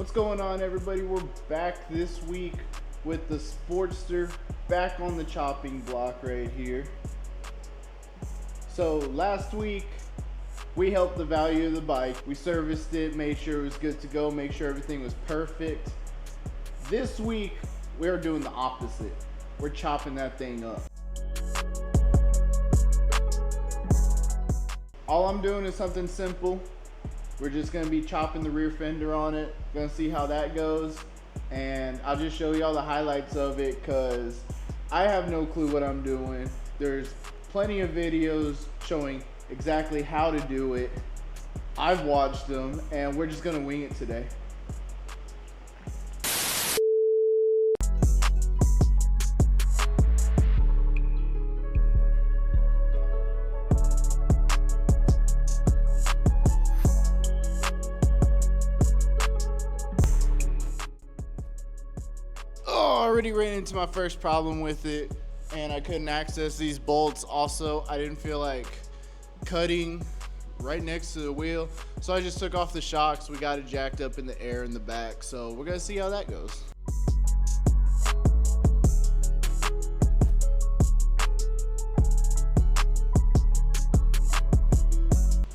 What's going on, everybody? We're back this week with the Sportster, back on the chopping block right here. So last week we helped the value of the bike. We serviced it, made sure it was good to go, make sure everything was perfect. This week we are doing the opposite. We're chopping that thing up. All I'm doing is something simple. We're just gonna be chopping the rear fender on it. Gonna see how that goes. And I'll just show y'all the highlights of it because I have no clue what I'm doing. There's plenty of videos showing exactly how to do it. I've watched them and we're just gonna wing it today. Already ran into my first problem with it and I couldn't access these bolts. Also, I didn't feel like cutting right next to the wheel, so I just took off the shocks. We got it jacked up in the air in the back, so we're gonna see how that goes.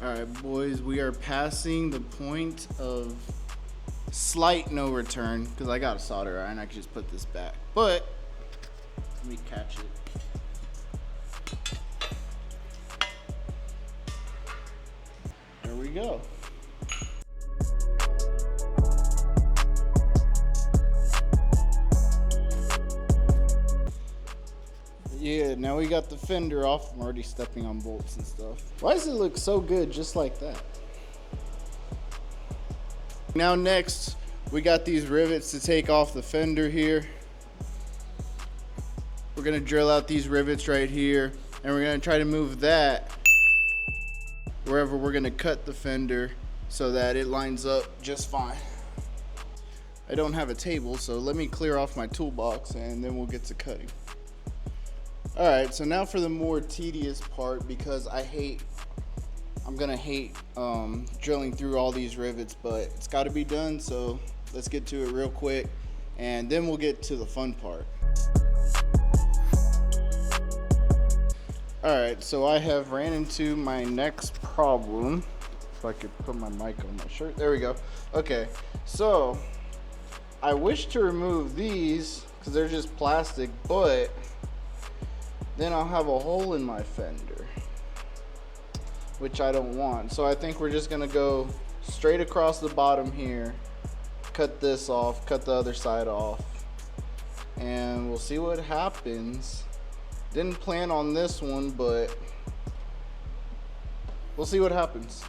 All right, boys, we are passing the point of slight no return because I got a solder iron. I can just put this back, but let me catch it. There we go. Yeah, now we got the fender off. I'm already stepping on bolts and stuff. Why does it look so good just like that? Now next, we got these rivets to take off the fender here. We're gonna drill out these rivets right here, and we're gonna try to move that wherever we're gonna cut the fender so that it lines up just fine. I don't have a table, so let me clear off my toolbox and then we'll get to cutting. All right, so now for the more tedious part, because I'm gonna hate drilling through all these rivets, but it's got to be done, so let's get to it real quick and then we'll get to the fun part. All right, so I have ran into my next problem. If I could put my mic on my shirt, there we go. Okay, so I wish to remove these because they're just plastic, but then I'll have a hole in my fender, which I don't want. So I think we're just gonna go straight across the bottom here, cut this off, cut the other side off, and we'll see what happens. Didn't plan on this one, but we'll see what happens.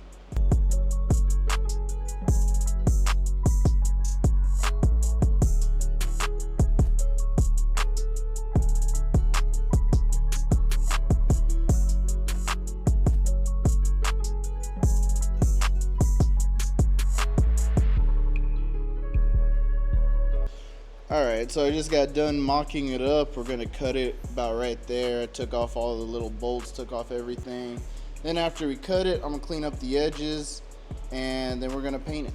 Alright, so I just got done mocking it up. We're going to cut it about right there. I took off all the little bolts, took off everything. Then after we cut it, I'm going to clean up the edges and then we're going to paint it.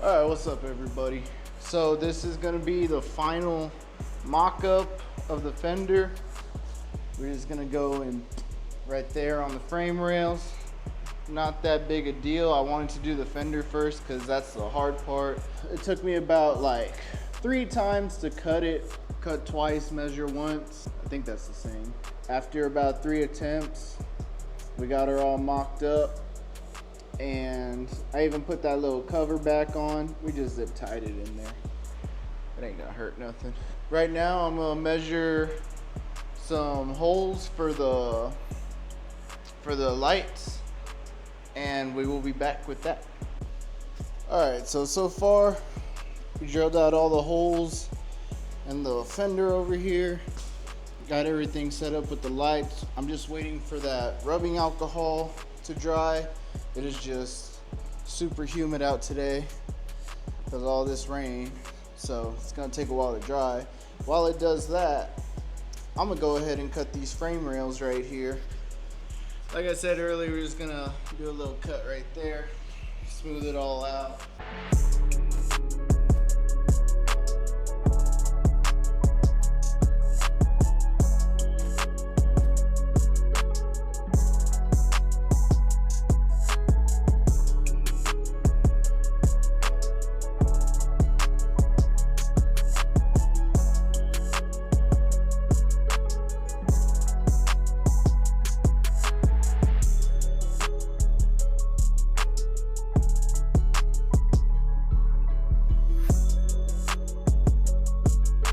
Alright, what's up, everybody? So this is going to be the final mock-up of the fender. We're just gonna go in right there on the frame rails. Not that big a deal. I wanted to do the fender first because that's the hard part. It took me about like 3 times to cut it. Cut twice, measure once. I think that's the same. After about 3 attempts, we got her all mocked up. And I even put that little cover back on. We just zip tied it in there. It ain't gonna hurt nothing. Right now I'm gonna measure some holes for the lights and we will be back with that. Alright, so far we drilled out all the holes and the fender over here. Got everything set up with the lights. I'm just waiting for that rubbing alcohol to dry. It is just super humid out today because of all this rain. so it's gonna take a while to dry. While it does that, I'm gonna go ahead and cut these frame rails right here. Like I said earlier, we're just gonna do a little cut right there, smooth it all out.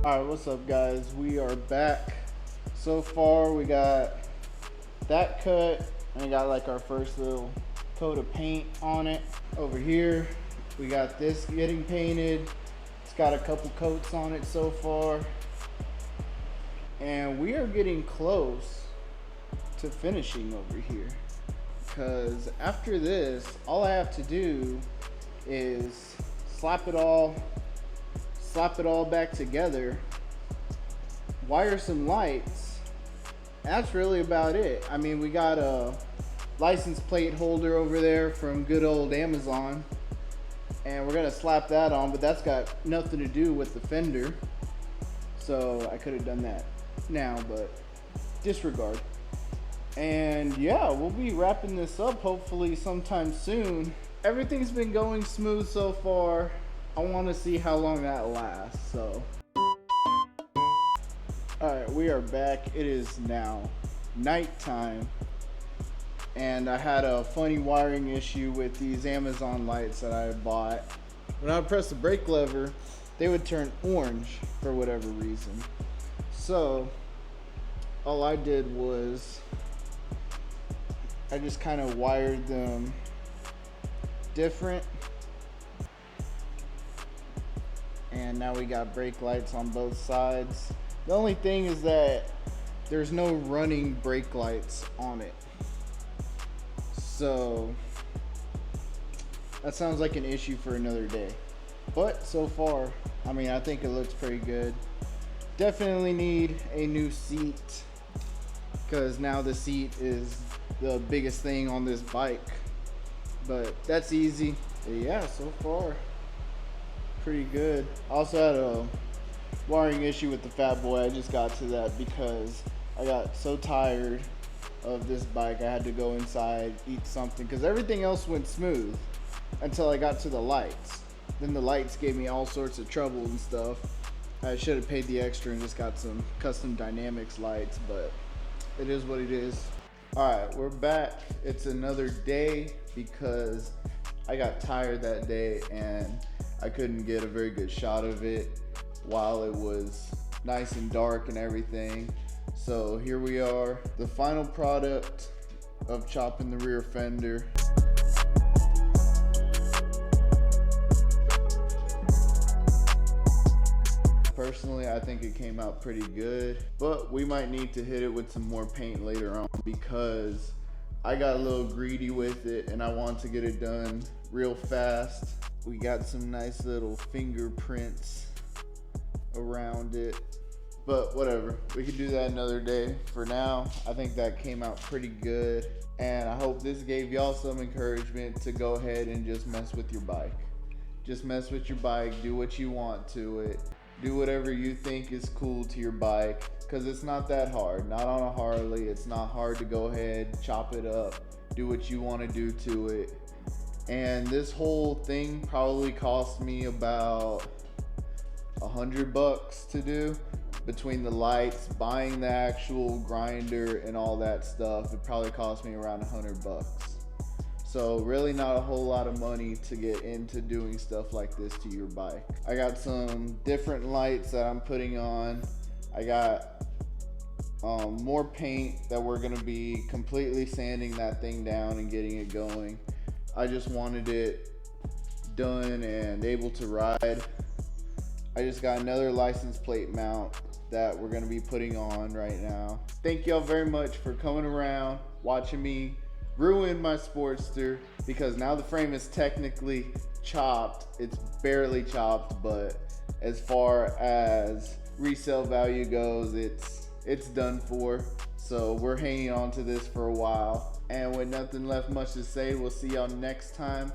Alright, what's up guys? We are back. So far we got that cut and we got like our first little coat of paint on it. Over here we got this getting painted. It's got a couple coats on it so far. And we are getting close to finishing over here. Because after this, all I have to do is slap it all back together, wire some lights. That's really about it. I mean, we got a license plate holder over there from good old Amazon, and we're gonna slap that on, but that's got nothing to do with the fender, so I could have done that now, but disregard. And yeah, we'll be wrapping this up hopefully sometime soon. Everything's been going smooth so far. I want to see how long that lasts. So alright, we are back. It is now nighttime, and I had a funny wiring issue with these Amazon lights that I bought. When I would press the brake lever, they would turn orange for whatever reason. So all I did was I just kind of wired them different, and now we got brake lights on both sides. The only thing is that there's no running brake lights on it, so that sounds like an issue for another day. But so far, I mean, I think it looks pretty good. Definitely need a new seat, because now the seat is the biggest thing on this bike, but that's easy. But yeah, so far pretty good. I also had a wiring issue with the Fat Boy. I just got to that because I got so tired of this bike. I had to go inside, eat something, because everything else went smooth until I got to the lights. Then the lights gave me all sorts of trouble and stuff. I should have paid the extra and just got some custom dynamics lights, but it is what it is. Alright, we're back. It's another day because I got tired that day and I couldn't get a very good shot of it while it was nice and dark and everything. So here we are, the final product of chopping the rear fender. Personally, I think it came out pretty good, but we might need to hit it with some more paint later on because I got a little greedy with it and I want to get it done real fast. We got some nice little fingerprints around it, but whatever, we could do that another day. For now, I think that came out pretty good, and I hope this gave y'all some encouragement to go ahead and just mess with your bike. Just mess with your bike, do what you want to it, do whatever you think is cool to your bike, because it's not that hard. Not on a Harley, it's not hard to go ahead, chop it up, do what you want to do to it. And this whole thing probably cost me about $100 to do. Between the lights, buying the actual grinder and all that stuff, it probably cost me around $100. So really not a whole lot of money to get into doing stuff like this to your bike. I got some different lights that I'm putting on. I got more paint that we're gonna be completely sanding that thing down and getting it going. I just wanted it done and able to ride. I just got another license plate mount that we're gonna be putting on right now. Thank y'all very much for coming around, watching me ruin my Sportster, because now the frame is technically chopped. It's barely chopped, but as far as resale value goes, it's done for. So we're hanging on to this for a while. And with nothing left much to say, we'll see y'all next time.